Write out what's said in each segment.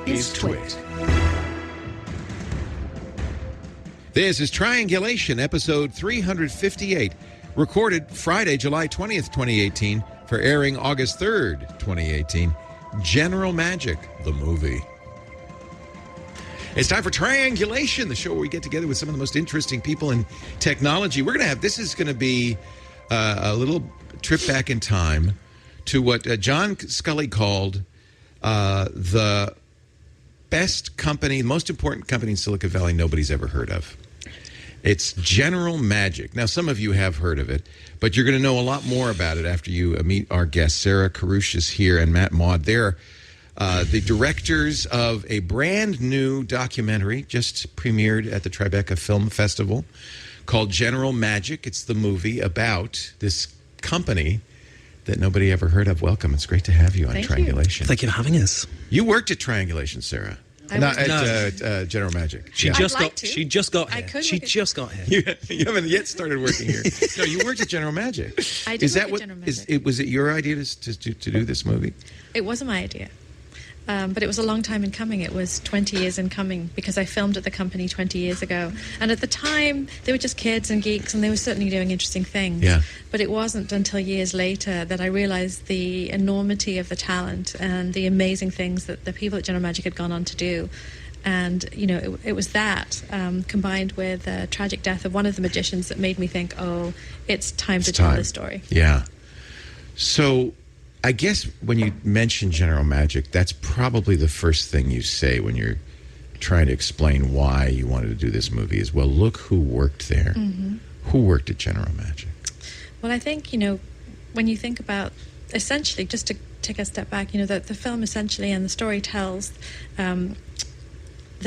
is Twit. This is Triangulation, episode 358, recorded Friday, July 20th, 2018, for airing August 3rd, 2018. General Magic, the movie. It's time for Triangulation, the show where we get together with some of the most interesting people in technology. This is going to be a little trip back in time to what John Scully called the best company, most important company in Silicon Valley nobody's ever heard of. It's General Magic. Now, some of you have heard of it, but you're going to know a lot more about it after you meet our guests. Sarah Karush is here and Matt Maud. They're the directors of a brand new documentary just premiered at the Tribeca Film Festival called General Magic. It's the movie about this company that nobody ever heard of. Welcome. It's great to have you on Triangulation. Thank you for having us. You worked at Triangulation, Sarah. Not at General Magic. She just got here. She just got here. You haven't yet started working here. No, you worked at General Magic. I did work at General Magic. Was it your idea to do this movie? It wasn't my idea. But it was a long time in coming. It was 20 years in coming because I filmed at the company 20 years ago. And at the time, they were just kids and geeks, and they were certainly doing interesting things. Yeah. But it wasn't until years later that I realized the enormity of the talent and the amazing things that the people at General Magic had gone on to do. And, you know, it was that combined with the tragic death of one of the magicians that made me think, oh, it's time to tell this story. Yeah. So I guess when you mention General Magic, that's probably the first thing you say when you're trying to explain why you wanted to do this movie is, well, look who worked there. Mm-hmm. Who worked at General Magic? Well, I think, you know, when you think about, essentially, just to take a step back, you know, the film essentially and the story tells the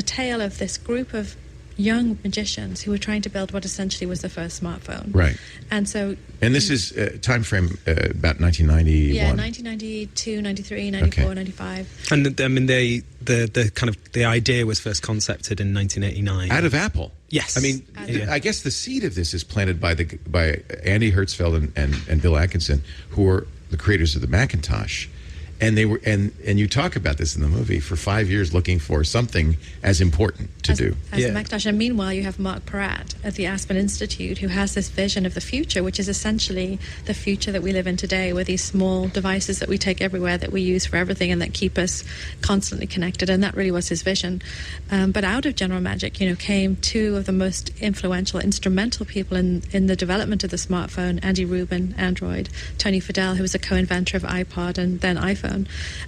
tale of this group of young magicians who were trying to build what essentially was the first smartphone. Right. And so... And this is time frame about 1991? Yeah, 1992, 93, 94, okay. 95. And I mean, the idea was first concepted in 1989. Out of Apple? Yes. I mean, I guess the seed of this is planted by Andy Hertzfeld and Bill Atkinson, who are the creators of the Macintosh. And they were, and you talk about this in the movie, for 5 years looking for something as important to do. As a Macintosh. And meanwhile, you have Mark Peratt at the Aspen Institute, who has this vision of the future, which is essentially the future that we live in today, with these small devices that we take everywhere, that we use for everything, and that keep us constantly connected. And that really was his vision. But out of General Magic, you know, came two of the most influential, instrumental people in the development of the smartphone: Andy Rubin, Android; Tony Fadell, who was a co-inventor of iPod and then iPhone.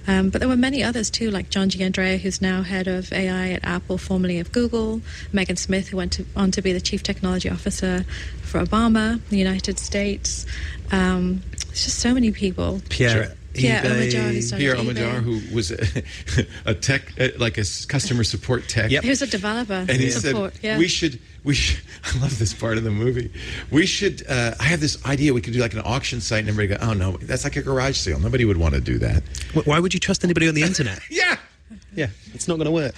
But there were many others too, like John Giandrea, who's now head of AI at Apple, formerly of Google; Megan Smith, who went on to be the chief technology officer for Obama, the United States. There's just so many people. Pierre Omidyar, who was a tech, like a customer support tech. Yep. He was a developer. And he said, we should, I love this part of the movie. We should, I have this idea, we could do like an auction site, and everybody go, oh no, that's like a garage sale. Nobody would want to do that. Why would you trust anybody on the internet? Yeah, it's not going to work.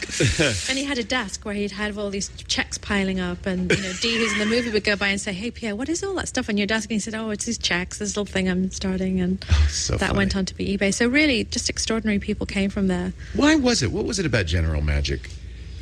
And he had a desk where he'd had all these checks piling up, and you know, Dee, who's in the movie, would go by and say, "Hey, Pierre, what is all that stuff on your desk?" And he said, "Oh, it's these checks, this little thing I'm starting," and that funny. Went on to be eBay. So really, just extraordinary people came from there. Why was it? What was it about General Magic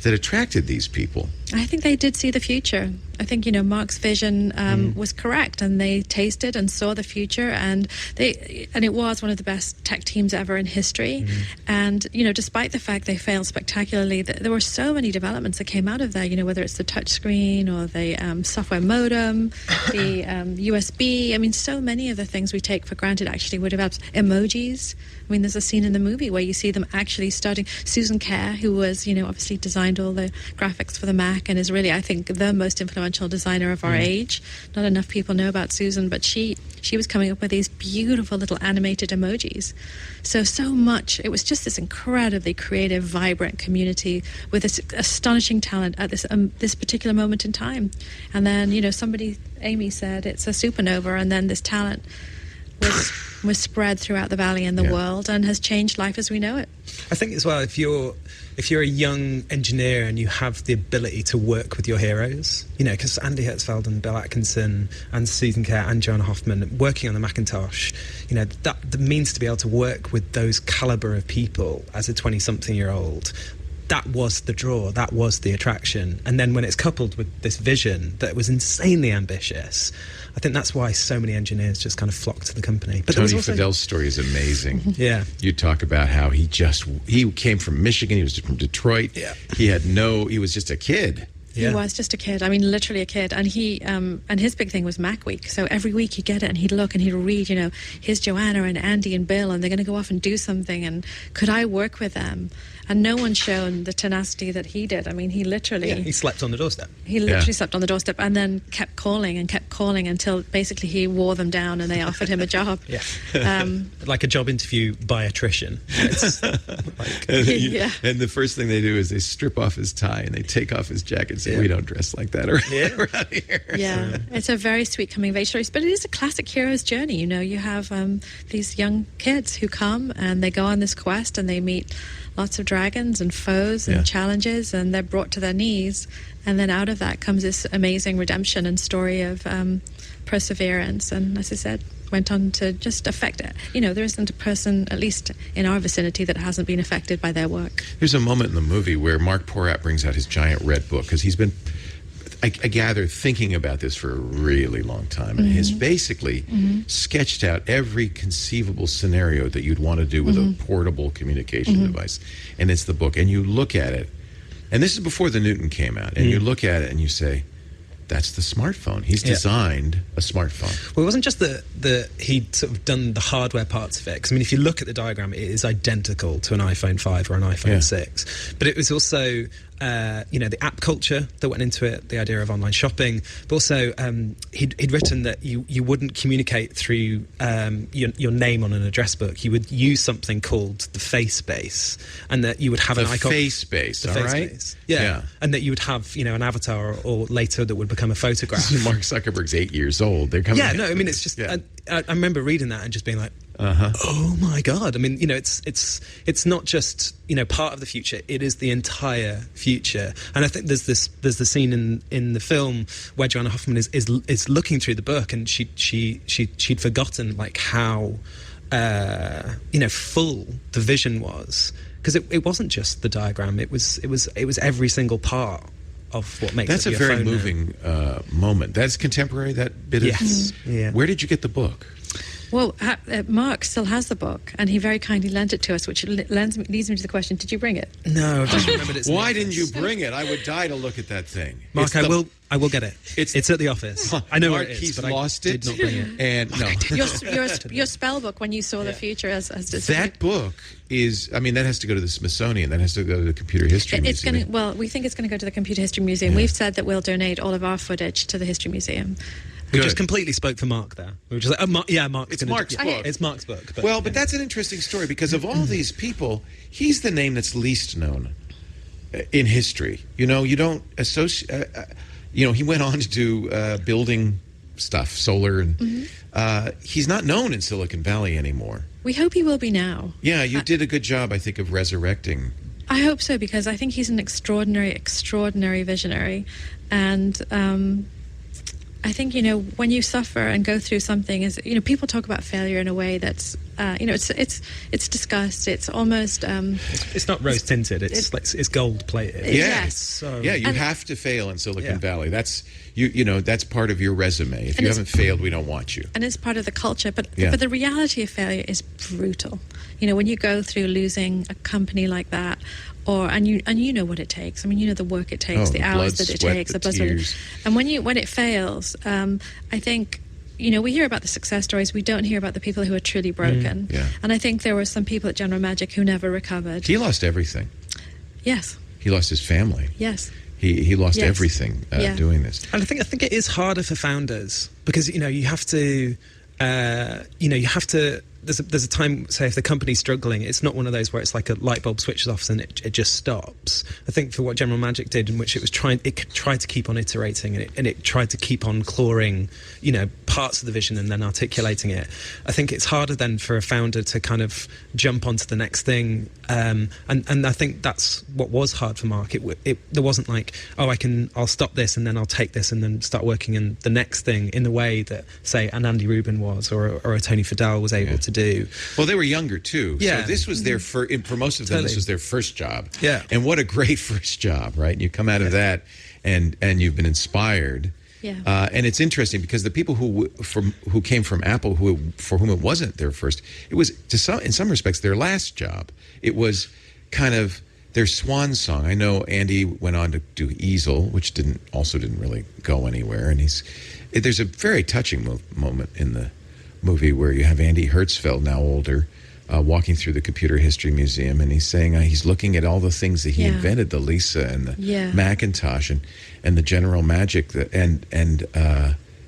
that attracted these people? I think they did see the future. I think, you know, Mark's vision was correct, and they tasted and saw the future, and it was one of the best tech teams ever in history. And, you know, despite the fact they failed spectacularly, there were so many developments that came out of there, you know, whether it's the touch screen or the software modem, the USB. I mean, so many of the things we take for granted actually were developed. Emojis. I mean, there's a scene in the movie where you see them actually starting. Susan Kerr, who was, you know, obviously designed all the graphics for the Mac and is really, I think, the most influential designer of our age. Not enough people know about Susan, but she was coming up with these beautiful little animated emojis. So much. It was just this incredibly creative, vibrant community with this astonishing talent at this particular moment in time. And then, you know, Amy said it's a supernova, and then this talent was spread throughout the valley and the world, and has changed life as we know it. I think as well, if you're a young engineer and you have the ability to work with your heroes, you know, because Andy Hertzfeld and Bill Atkinson and Susan Kerr and Joanna Hoffman working on the Macintosh, you know, that means to be able to work with those caliber of people as a 20-something-year-old that was the draw, that was the attraction. And then when it's coupled with this vision that was insanely ambitious, I think that's why so many engineers just kind of flocked to the company. But Tony Fidel's story is amazing. Yeah. You talk about how he came from Michigan, he was from Detroit. Yeah. He was just a kid. He was just a kid. I mean, literally a kid. And and his big thing was Mac Week. So every week he'd get it and he'd look and he'd read, here's Joanna and Andy and Bill, and they're going to go off and do something. And could I work with them? And no one's shown the tenacity that he did. I mean, he literally... Yeah, he slept on the doorstep. He literally slept on the doorstep and then kept calling until basically he wore them down and they offered him a job. Like a job interview by attrition. It's And the first thing they do is they strip off his tie and they take off his jacket and say, we don't dress like that around here. Yeah, it's a very sweet coming of age story. But it is a classic hero's journey. You have these young kids who come and they go on this quest and they meet lots of dragons and foes and challenges, and they're brought to their knees, and then out of that comes this amazing redemption and story of perseverance, and as I said, went on to just affect it. There isn't a person, at least in our vicinity, that hasn't been affected by their work. There's a moment in the movie where Mark Porat brings out his giant red book, because he's been, I gather, thinking about this for a really long time, and has basically sketched out every conceivable scenario that you'd want to do with a portable communication device. And it's the book. And you look at it, and this is before the Newton came out, and you look at it and you say, that's the smartphone. He's designed a smartphone. Well, it wasn't just that he'd sort of done the hardware parts of it. Because, I mean, if you look at the diagram, it is identical to an iPhone 5 or an iPhone 6. But it was also... the app culture that went into it, the idea of online shopping, but also he'd written that you wouldn't communicate through your name on an address book. You would use something called the face space, and that you would have an icon. Face space, all right? Space. Yeah, and that you would have an avatar, or later that would become a photograph. Mark Zuckerberg's 8 years old. They're coming. Yeah, no, I mean it's just. I remember reading that and just being like, oh my God! I mean, it's not just part of the future; it is the entire future. And I think there's the scene in the film where Joanna Hoffman is looking through the book, and she'd forgotten like how full the vision was, because it wasn't just the diagram; it was every single part of what makes that's it a very moving moment. That's contemporary, that bit of... Where did you get the book? Well, Mark still has the book, and he very kindly lent it to us, which leads me to the question, did you bring it? No, I just remembered it's... Why didn't you bring it? I would die to look at that thing. Mark, I will get it. It's at the office. I know Mark, where it is, he's but lost I did not bring it. And no. Your spell book, when you saw the future as that book is, I mean, that has to go to the Smithsonian. That has to go to the Computer History Museum. We think it's going to go to the Computer History Museum. We've said that we'll donate all of our footage to the History Museum. We just completely spoke for Mark there. We were just like, Mark's it's Mark's book. It's Mark's book. But that's an interesting story, because of all these people, he's the name that's least known in history. You don't associate... he went on to do building stuff, solar, and he's not known in Silicon Valley anymore. We hope he will be now. Yeah, you did a good job, I think, of resurrecting. I hope so, because I think he's an extraordinary visionary. And I think, when you suffer and go through something, people talk about failure in a way that's, it's discussssed. It's almost... it's not rose tinted. It's gold plated. Yes. You have to fail in Silicon Valley. That's that's part of your resume. If you haven't failed, we don't want you. And it's part of the culture. But the reality of failure is brutal. When you go through losing a company like that, and you know what it takes. I mean, the work it takes, the hours that it takes, the blood, sweat, and when it fails, I think we hear about the success stories. We don't hear about the people who are truly broken. And I think there were some people at General Magic who never recovered. He lost everything. Yes. He lost his family. Yes. He lost everything doing this. And I think it is harder for founders, because you have to there's a time, say, if the company's struggling, it's not one of those where it's like a light bulb switches off and it just stops. I think for what General Magic did, in which it tried to keep on iterating, and it tried to keep on clawing, parts of the vision and then articulating it. I think it's harder then for a founder to kind of jump onto the next thing. And I think that's what was hard for Mark. There wasn't like, oh, I'll stop this and then I'll take this and then start working in the next thing in the way that, say, an Andy Rubin was or a Tony Fadell was able to do. Well, they were younger too. Yeah. So this was their for most of them, this was their first job. Yeah. And what a great first job, right? You come out of that and you've been inspired. Yeah. And it's interesting because the people who came from Apple, for whom it wasn't their first, it was in some respects their last job. It was kind of their swan song. I know Andy went on to do Easel, which didn't really go anywhere. And there's a very touching moment in the movie where you have Andy Hertzfeld, now older, walking through the Computer History Museum, and he's saying he's looking at all the things that he invented, the Lisa and the Macintosh and the General Magic, and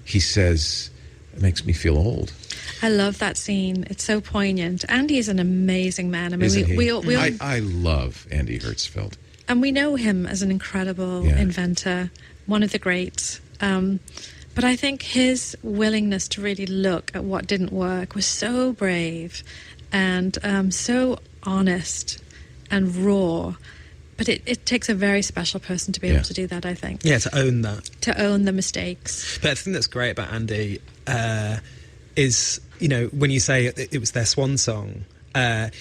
he says, it makes me feel old. I love that scene. It's so poignant. Andy is an amazing man. I mean, Isn't he? we all, I love Andy Hertzfeld. And we know him as an incredible inventor, one of the greats. But I think his willingness to really look at what didn't work was so brave and so honest and raw. But it takes a very special person to be able to do that, I think. Yeah, to own that. To own the mistakes. But the thing that's great about Andy is, when you say it was their swan song,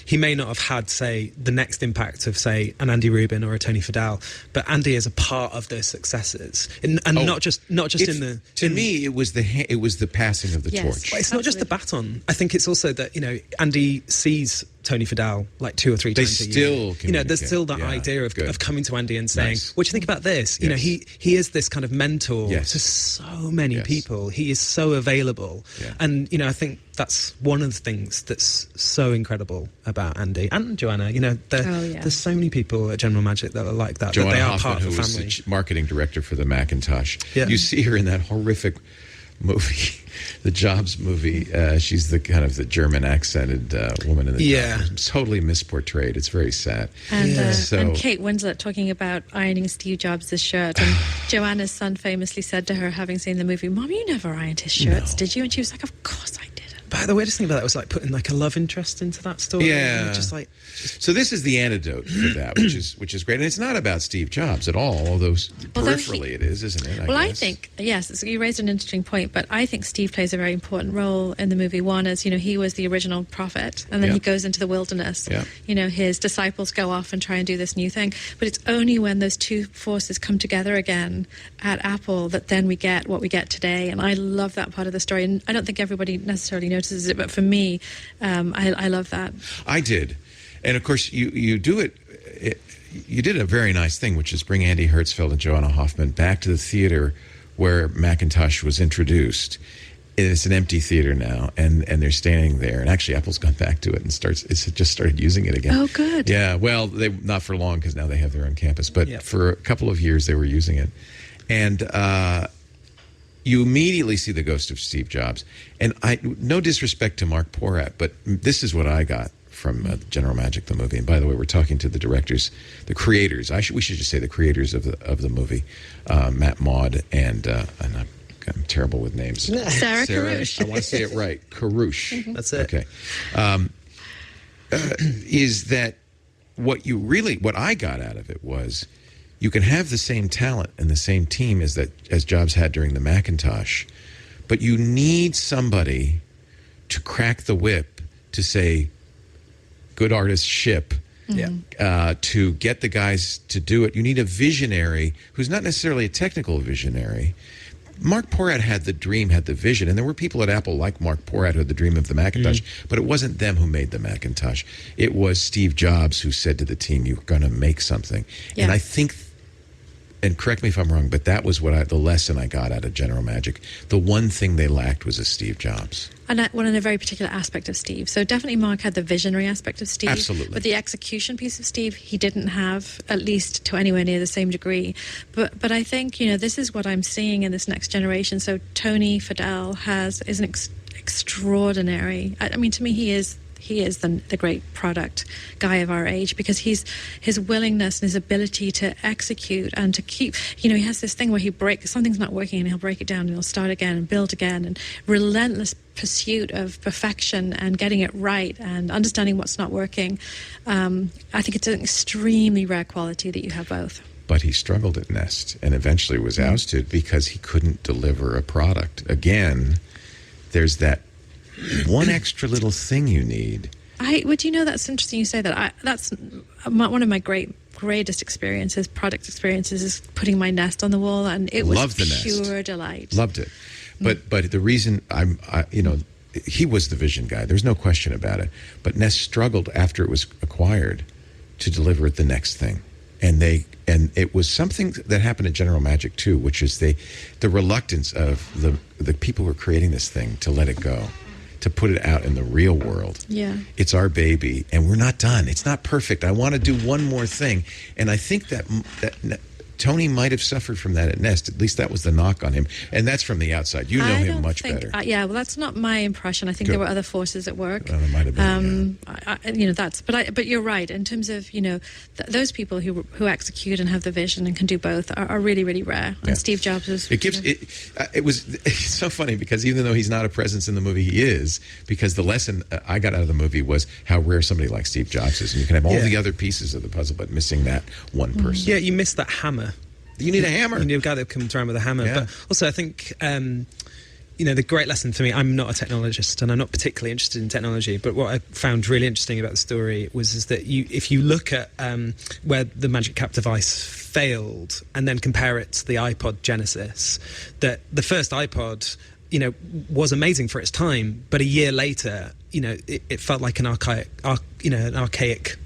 he may not have had, say, the next impact of, say, an Andy Rubin or a Tony Fadell, but Andy is a part of those successes, and not just in the. To me, it was the passing of the torch. It's not just the baton. I think it's also that Andy sees Tony Fadell like 2 or 3 times a year. There's still that idea of coming to Andy and saying, "What do you think about this?" Yes. He is this kind of mentor to so many people. He is so available, and I think that's one of the things that's so incredible about Andy and Joanna. There's so many people at General Magic that are like that. Joanna that they are Hoffman, part of the who family. was the marketing director for the Macintosh. Yeah. You see her in that horrific movie, the Jobs movie. She's the kind of the German accented woman in the job. Totally misportrayed. It's very sad. And, and Kate Winslet talking about ironing Steve Jobs' shirt. And Joanna's son famously said to her, having seen the movie, "Mom, you never ironed his shirts, did you?" And she was like, "Of course I didn't." But the weirdest thing about that was like putting like a love interest into that story. Yeah. So this is the antidote for that, which is great. And it's not about Steve Jobs at all, although peripherally it is, isn't it? I think, yes, you raised an interesting point, but I think Steve plays a very important role in the movie. One is, he was the original prophet, and then he goes into the wilderness. Yeah. His disciples go off and try and do this new thing. But it's only when those two forces come together again at Apple that then we get what we get today. And I love that part of the story. And I don't think everybody necessarily notices it, but for me, I love that. I did. And of course, you do it. You did a very nice thing, which is bring Andy Hertzfeld and Joanna Hoffman back to the theater where Macintosh was introduced. It's an empty theater now, and they're standing there. And actually, Apple's gone back to it and just started using it again. Oh, good. Yeah. Well, not for long because now they have their own campus, but for a couple of years they were using it, and you immediately see the ghost of Steve Jobs. And no disrespect to Mark Porat, but this is what I got from General Magic, the movie. And by the way, we're talking to the directors, the creators. We should just say the creators of the movie, Matt Maud and I'm terrible with names. Sarah Karouche. I want to say it right. Karouche. That's it. Okay. Is that what I got out of it was you can have the same talent and the same team as Jobs had during the Macintosh, but you need somebody to crack the whip to say, good artists ship, to get the guys to do it. You need a visionary who's not necessarily a technical visionary. Mark Porat had the dream, had the vision, and there were people at Apple like Mark Porat who had the dream of the Macintosh, but it wasn't them who made the Macintosh. It was Steve Jobs who said to the team, you're going to make something. Yeah. And I think, and correct me if I'm wrong, but that was the lesson I got out of General Magic. The one thing they lacked was a Steve Jobs. And one in a very particular aspect of Steve. So definitely Mark had the visionary aspect of Steve. Absolutely. But the execution piece of Steve, he didn't have, at least to anywhere near the same degree. But I think, this is what I'm seeing in this next generation. So Tony Fadell is an extraordinary, I mean, to me, he is he is the great product guy of our age, because his willingness and his ability to execute and to keep, he has this thing where something's not working and he'll break it down and he'll start again and build again, and relentless pursuit of perfection and getting it right and understanding what's not working. I think it's an extremely rare quality that you have both. But he struggled at Nest and eventually was ousted because he couldn't deliver a product. Again, there's that one extra little thing you need. That's interesting you say that. That's one of my greatest experiences, product experiences, is putting my Nest on the wall, and it was pure delight. Loved it. But the reason he was the vision guy. There's no question about it. But Nest struggled after it was acquired to deliver the next thing. And it was something that happened at General Magic too, which is the reluctance of the people who are creating this thing to let it go, to put it out in the real world. Yeah, it's our baby, and we're not done. It's not perfect. I want to do one more thing, and I think that Tony might have suffered from that at Nest. At least that was the knock on him, and that's from the outside. You know him much better. Well, that's not my impression. I think there were other forces at work. Well, there might have been. But you're right in terms of those people who execute and have the vision and can do both are really, really rare. And Steve Jobs was. It's so funny because even though he's not a presence in the movie, he is, because the lesson I got out of the movie was how rare somebody like Steve Jobs is, and you can have all the other pieces of the puzzle, but missing that one person. Yeah, you miss that hammer. You need a hammer. You need a guy that comes around with a hammer. Yeah. But also, I think, the great lesson for me, I'm not a technologist and I'm not particularly interested in technology, but what I found really interesting about the story is that if you look at where the Magic Cap device failed and then compare it to the iPod Genesis, that the first iPod, was amazing for its time, but a year later, it felt like an archaic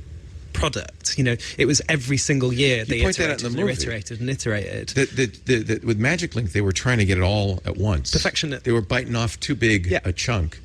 product. It was every single year they iterated and iterated. With Magic Link, they were trying to get it all at once. Perfection. They were biting off too big a chunk.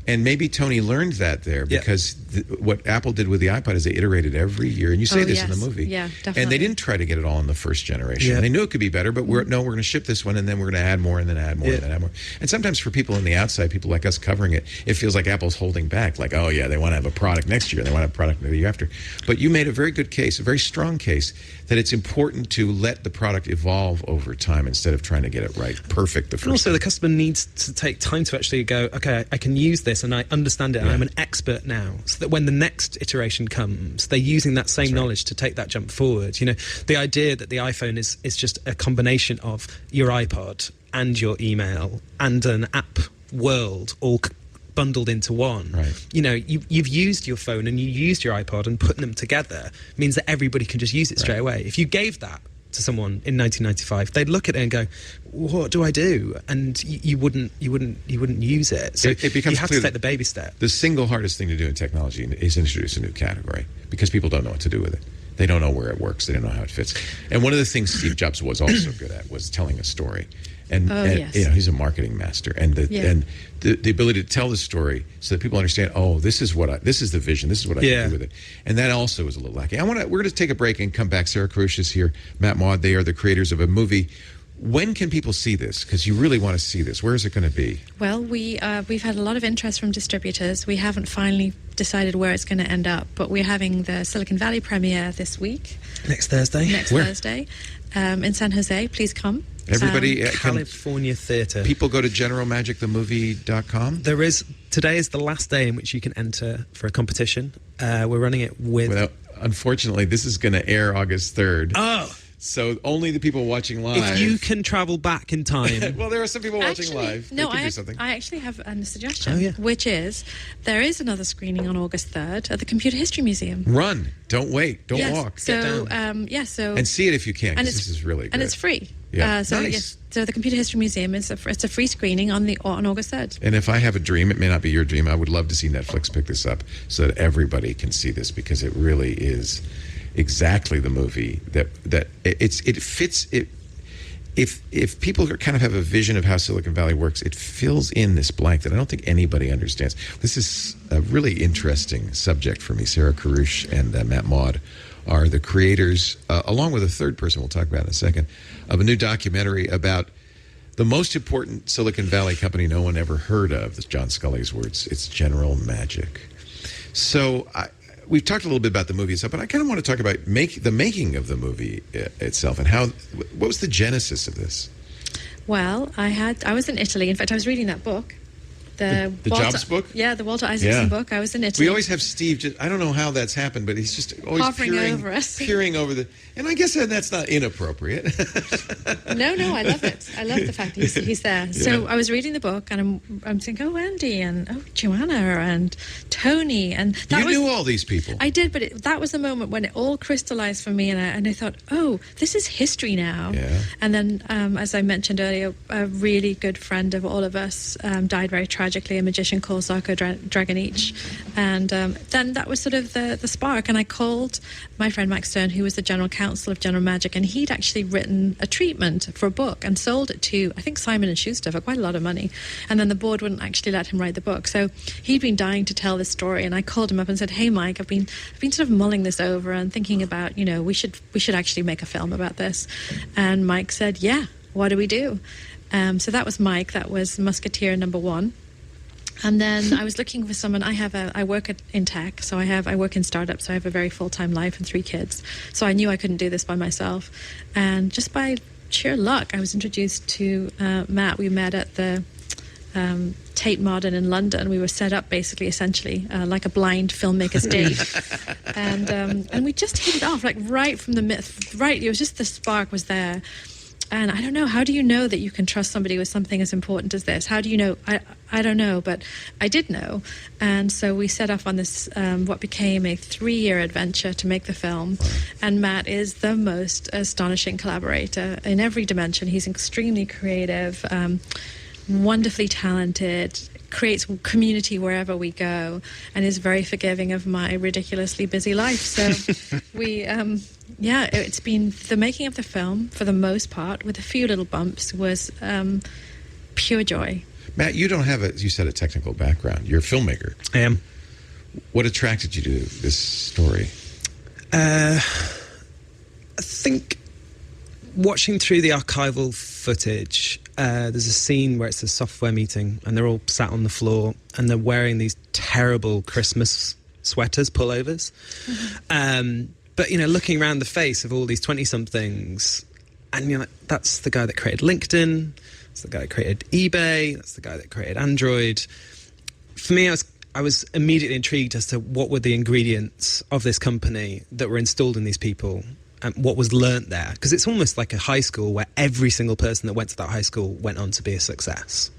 And maybe Tony learned that there, because what Apple did with the iPod is they iterated every year. And you say this in the movie. Yeah, definitely. And they didn't try to get it all in the first generation. Yeah. They knew it could be better, but we're going to ship this one, and then we're going to add more, and then add more, and then add more. And sometimes for people on the outside, people like us covering it, it feels like Apple's holding back. Like, oh, yeah, they want to have a product next year, and they want to have a product the year after. But you made a very good case, a very strong case, that it's important to let the product evolve over time instead of trying to get it right, perfect the first time. And also, the customer needs to take time to actually go, okay, I can use this, and I understand it, and I'm an expert now, so that when the next iteration comes, they're using that same knowledge to take that jump forward. The idea that the iPhone is just a combination of your iPod and your email and an app world all bundled into one. Right. You've used your phone and you used your iPod, and putting them together means that everybody can just use it straight away. If you gave that to someone in 1995, they'd look at it and go, "What do I do?" And you wouldn't use it. So it becomes you have to take the baby step. The single hardest thing to do in technology is introduce a new category, because people don't know what to do with it. They don't know where it works. They don't know how it fits. And one of the things Steve Jobs was also good at was telling a story. And he's a marketing master, and the ability to tell the story so that people understand, this is the vision, this is what I can do with it, and that also is a little lacking. We're going to take a break and come back. Sarah Karush is here, Matt Maud. They are the creators of a movie. When can people see this? Because you really want to see this. Where is it going to be? Well, we've had a lot of interest from distributors. We haven't finally decided where it's going to end up, but we're having the Silicon Valley premiere this week. Next Thursday. Thursday, in San Jose. Please come. Everybody, California Theatre. People go to generalmagicthemovie.com. Today is the last day in which you can enter for a competition. We're running it unfortunately, this is going to air August 3rd. Oh. So only the people watching live. If you can travel back in time. Well, there are some people watching live. No, I actually have a suggestion, which is there is another screening on August 3rd at the Computer History Museum. Run. Don't wait. Don't walk. So, get down. And see it if you can, because this is really good. And it's free. Yeah. Nice. So the Computer History Museum, it's a free screening on August 3rd. And if I have a dream, it may not be your dream, I would love to see Netflix pick this up so that everybody can see this, because it really is exactly the movie that it fits. If people kind of have a vision of how Silicon Valley works, it fills in this blank that I don't think anybody understands. This is a really interesting subject for me. Sarah Karush and Matt Maud are the creators, along with a third person we'll talk about in a second, of a new documentary about the most important Silicon Valley company no one ever heard of. That's John Scully's words. It's General Magic. So we've talked a little bit about the movie itself, but I kind of want to talk about the making of the movie itself and what was the genesis of this? Well, I was in Italy. In fact, I was reading that book. The Jobs book? Yeah, the Walter Isaacson book. I was in Italy. We always have Steve, I don't know how that's happened, but he's just always hovering over us. Peering over and I guess that's not inappropriate. No, I love it. I love the fact he's there. Yeah. So I was reading the book and I'm thinking, oh, Andy and Joanna and Tony. And you knew all these people. I did, but that was the moment when it all crystallized for me and I thought, oh, this is history now. Yeah. And then, as I mentioned earlier, a really good friend of all of us died very tragically, a magician called Zarko Dragonic. And then that was sort of the spark. And I called my friend Max Stern, who was the general counsel of General Magic, and he'd actually written a treatment for a book and sold it to, I think, Simon & Schuster for quite a lot of money. And then the board wouldn't actually let him write the book. So he'd been dying to tell this story, and I called him up and said, hey, Mike, I've been sort of mulling this over and thinking about, we should actually make a film about this. And Mike said, yeah, what do we do? So that was Mike. That was Musketeer number 1. And then I was looking for someone. I work in tech, so I work in startups, so I have a very full-time life and 3 kids. So I knew I couldn't do this by myself. And just by sheer luck, I was introduced to Matt. We met at the Tate Modern in London. We were set up essentially like a blind filmmaker's date. And we just hit it off, like right from the myth. Right, it was just the spark was there. And I don't know, how do you know that you can trust somebody with something as important as this? How do you know? I don't know, but I did know. And so we set off on this, what became a 3-year adventure to make the film. And Matt is the most astonishing collaborator in every dimension. He's extremely creative, wonderfully talented, creates community wherever we go, and is very forgiving of my ridiculously busy life. So it's been the making of the film, for the most part, with a few little bumps, was pure joy. Matt, you don't have you said a technical background. You're a filmmaker. I am. What attracted you to this story? I think watching through the archival footage, there's a scene where it's a software meeting and they're all sat on the floor and they're wearing these terrible Christmas sweaters, pullovers. Mm-hmm. But, looking around the face of all these 20-somethings, and you're like, that's the guy that created LinkedIn, that's the guy that created eBay, that's the guy that created Android. For me, I was immediately intrigued as to what were the ingredients of this company that were installed in these people and what was learnt there. Because it's almost like a high school where every single person that went to that high school went on to be a success.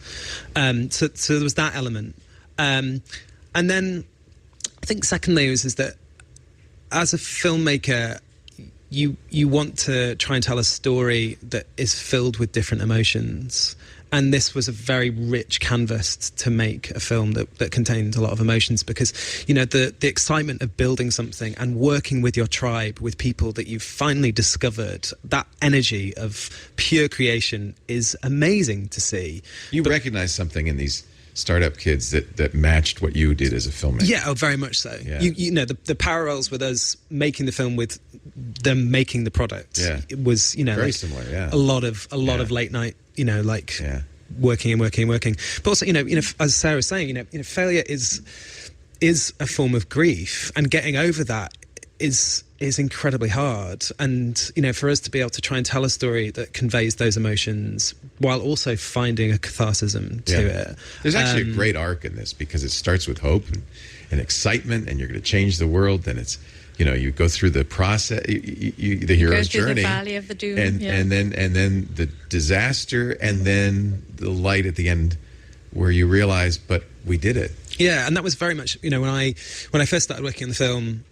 So there was that element. And then I think secondly is that as a filmmaker, you want to try and tell a story that is filled with different emotions. And this was a very rich canvas to make a film that contained a lot of emotions, because, the excitement of building something and working with your tribe, with people that you've finally discovered, that energy of pure creation is amazing to see. You recognize something in these startup kids that matched what you did as a filmmaker. Yeah, very much so. Yeah. The parallels with us making the film with them making the product. Yeah. It was, very similar. Yeah. A lot of late night, working. But also, as Sarah was saying, failure is a form of grief, and getting over that is incredibly hard. And for us to be able to try and tell a story that conveys those emotions while also finding a catharsism to it. There's actually a great arc in this, because it starts with hope and excitement, and you're going to change the world. Then it's you go through the process, the hero's journey, the valley of the doom, and then the disaster, and then the light at the end, where you realize, but we did it. Yeah, and that was very much, when I first started working on the film,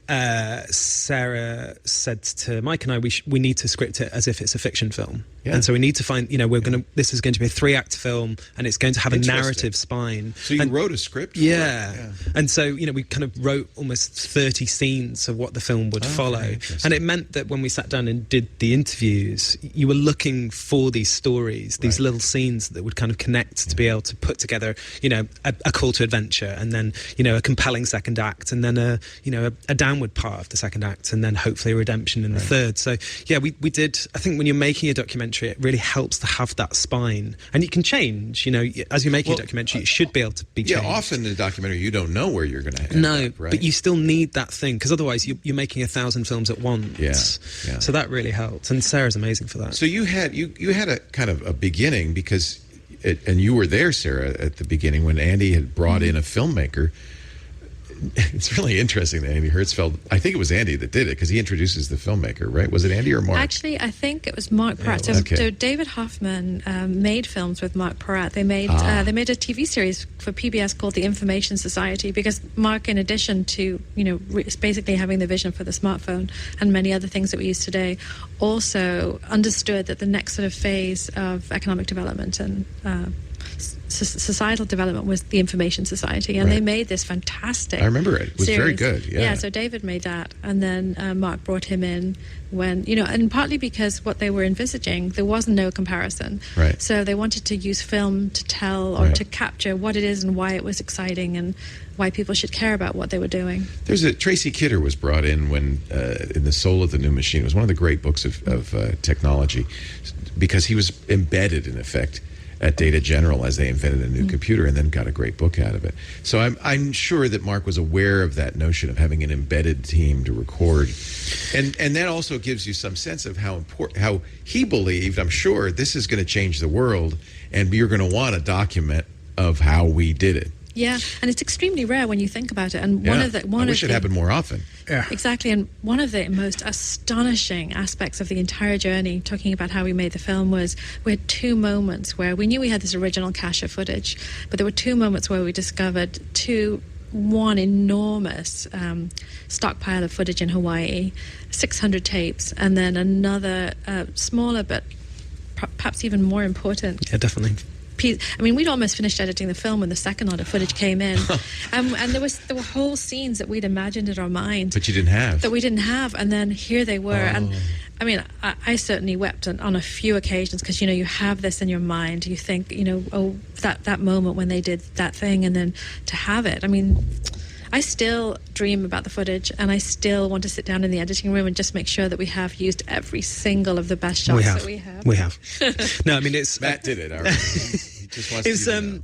Sarah said to Mike and I, we need to script it as if it's a fiction film. Yeah. And so we need to find, this is going to be a 3-act film, and it's going to have a narrative spine. So you wrote a script for it? And so, we kind of wrote almost 30 scenes of what the film would follow. And it meant that when we sat down and did the interviews, you were looking for these stories, these little scenes that would kind of connect to be able to put together, a call to adventure, and then, a compelling second act, and then a downward downward part of the second act, and then hopefully a redemption in the third. So yeah, we did. I think when you're making a documentary, it really helps to have that spine, and you can change. You know, as you're making a documentary, it should be able to be changed. Yeah, often in a documentary, you don't know where you're going to end up, right? But you still need that thing, because otherwise you're making 1,000 films at once. Yeah. So that really helped, and Sarah's amazing for that. So you had a kind of a beginning, because and you were there, Sarah, at the beginning when Andy had brought in a filmmaker. It's really interesting that Andy Hertzfeld, I think it was Andy that did it, because he introduces the filmmaker, right? Was it Andy or Mark? Actually, I think it was Mark Peratt. Okay. So David Hoffman made films with Mark Peratt. They made a TV series for PBS called The Information Society, because Mark, in addition to basically having the vision for the smartphone and many other things that we use today, also understood that the next sort of phase of economic development and societal development was the Information Society, and they made this fantastic. I remember it. It was very good. Yeah. So David made that, and then Mark brought him in when and partly because what they were envisaging, there was no comparison. Right. So they wanted to use film to tell or to capture what it is and why it was exciting and why people should care about what they were doing. Tracy Kidder was brought in when in The Soul of the New Machine. It was one of the great books of technology, because he was embedded, in effect, at Data General as they invented a new computer, and then got a great book out of it. So I'm sure that Mark was aware of that notion of having an embedded team to record, and that also gives you some sense of how he believed, I'm sure, this is going to change the world, and you're going to want a document of how we did it. Yeah, and it's extremely rare when you think about it. And I wish it happened more often. Yeah. Exactly, and one of the most astonishing aspects of the entire journey, talking about how we made the film, was we had two moments where we knew we had this original cache of footage, but there were two moments where we discovered one enormous stockpile of footage in Hawaii, 600 tapes, and then another smaller but perhaps even more important. Yeah, definitely. I mean, we'd almost finished editing the film when the second lot of footage came in, and there were whole scenes that we'd imagined in our mind, but you didn't have. That we didn't have, and then here they were. And I mean, I certainly wept on a few occasions, because you have this in your mind. You think, that moment when they did that thing, and then to have it. I mean, I still dream about the footage, and I still want to sit down in the editing room and just make sure that we have used every single of the best shots that we have. We have. No, I mean, it's... Matt did it. He just wants it's, to know.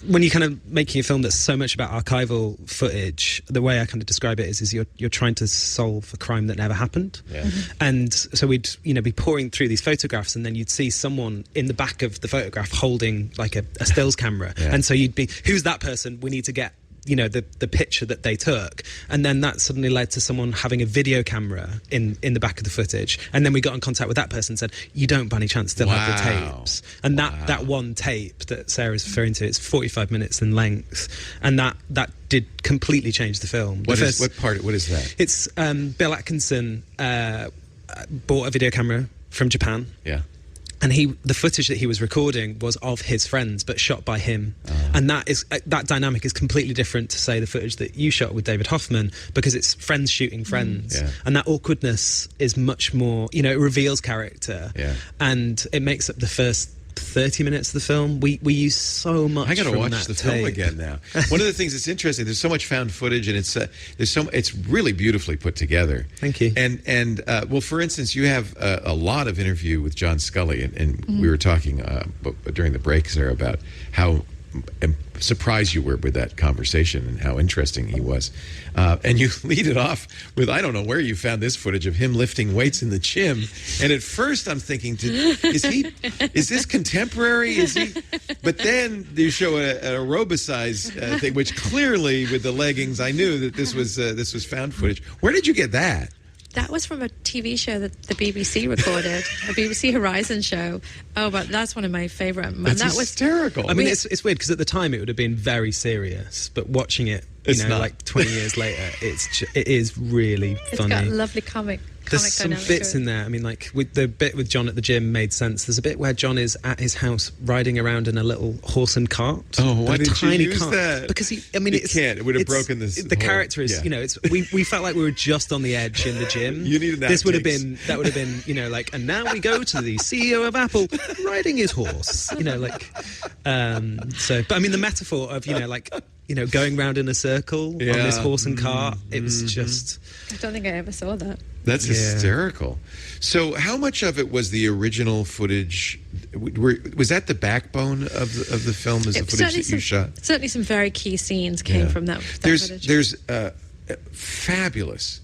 When you're kind of making a film that's so much about archival footage, the way I kind of describe it is you're trying to solve a crime that never happened. Yeah. And so we'd be pouring through these photographs, and then you'd see someone in the back of the photograph holding like a stills camera. Yeah. And so you'd be, who's that person? We need to get the picture that they took, and then that suddenly led to someone having a video camera in the back of the footage, and then we got in contact with that person and said, you don't by any chance still have the tapes? And that one tape that Sarah's referring to, it's 45 minutes in length, and that did completely change the film. What is that? It's Bill Atkinson bought a video camera from Japan. Yeah. And the footage that he was recording was of his friends, but shot by him. And that dynamic is completely different to, say, the footage that you shot with David Hoffman, because it's friends shooting friends. Yeah. And that awkwardness is much more, it reveals character. Yeah. And it makes up the first 30 minutes of the film. We use so much. I got to watch the film tape again now. One of the things that's interesting, there's so much found footage, and it's really beautifully put together. Thank you. And well, for instance, you have a lot of interview with John Scully, and we were talking during the break, Sarah, about how surprised you were with that conversation and how interesting he was. And you lead it off with, I don't know where you found this footage of him lifting weights in the gym. And at first I'm thinking, is this contemporary? But then you show an aerobicized thing, which clearly with the leggings, I knew that this was found footage. Where did you get that? That was from a TV show that the BBC recorded, a BBC Horizon show. Oh, but that's one of my favourite. That was hysterical. I mean, it's weird, because at the time it would have been very serious, but watching it, like 20 years later, it is really funny. It's got lovely comic There's some bits in there. I mean, like with the bit with John at the gym made sense. There's a bit where John is at his house riding around in a little horse and cart. Oh, why did you use that? Because it would have broken this. The character is, we felt like we were just on the edge in the gym. You needed that. That would have been, like, and now we go to the CEO of Apple riding his horse. But I mean, the metaphor of, like, going round in a circle on this horse and cart. It was just... I don't think I ever saw that. That's hysterical. So how much of it was the original footage? Was that the backbone of the film, is the footage that you shot? Certainly some very key scenes came from that footage. There's a fabulous,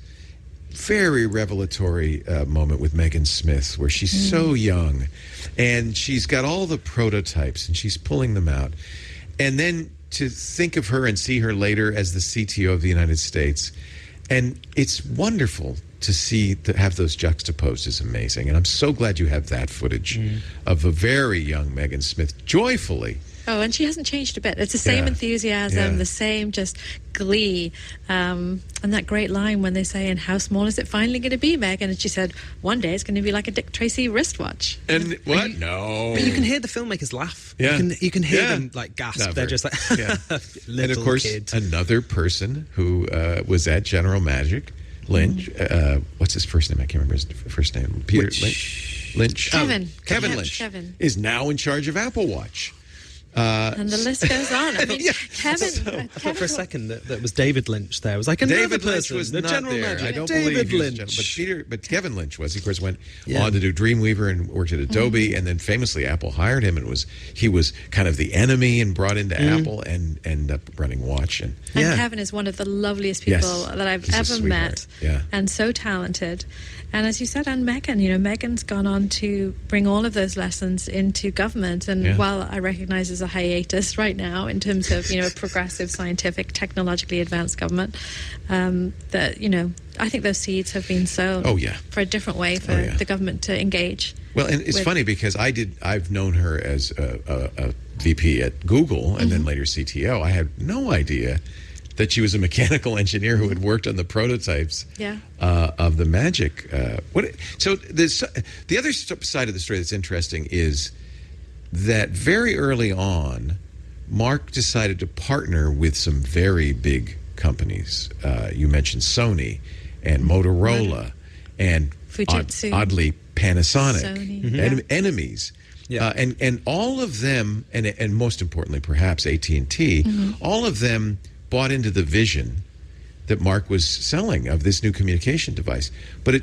very revelatory moment with Megan Smith where she's so young and she's got all the prototypes and she's pulling them out. And then to think of her and see her later as the CTO of the United States. And it's wonderful to have those juxtaposed is amazing. And I'm so glad you have that footage of a very young Megan Smith joyfully. Oh, and she hasn't changed a bit. It's the same enthusiasm, the same just glee. And that great line when they say, and how small is it finally going to be, Megan? And she said, one day it's going to be like a Dick Tracy wristwatch. And what? No. But you can hear the filmmakers laugh. Yeah. You can hear them like gasp. Never. They're just like, little and of course, kid. another person who was at General Magic, Lynch. What's his first name? I can't remember his first name. Peter Lynch. Kevin. Kevin Lynch is now in charge of Apple Watch. And the list goes on. I mean, Kevin. For a second, that was David Lynch there. It was like another David Lynch person. was the not General there. Magic. I don't David believe Lynch. he was but Kevin Lynch was. He, of course, went on to do Dreamweaver and worked at Adobe, and then famously Apple hired him, and he was kind of the enemy and brought into Apple and ended up running Watch. And Kevin is one of the loveliest people that I've ever met, and so talented. And as you said, and Megan, Megan's gone on to bring all of those lessons into government. And while I recognize there's a hiatus right now in terms of, a progressive, scientific, technologically advanced government, I think those seeds have been sown for a different way for the government to engage. Well, and it's funny because I've known her as a VP at Google and then later CTO. I had no idea that she was a mechanical engineer who had worked on the prototypes of the Magic. So the other side of the story that's interesting is that very early on, Mark decided to partner with some very big companies. You mentioned Sony and Motorola and Fujitsu, oddly Panasonic, Sony, enemies. And all of them, and most importantly perhaps AT&T, all of them bought into the vision that Mark was selling of this new communication device. But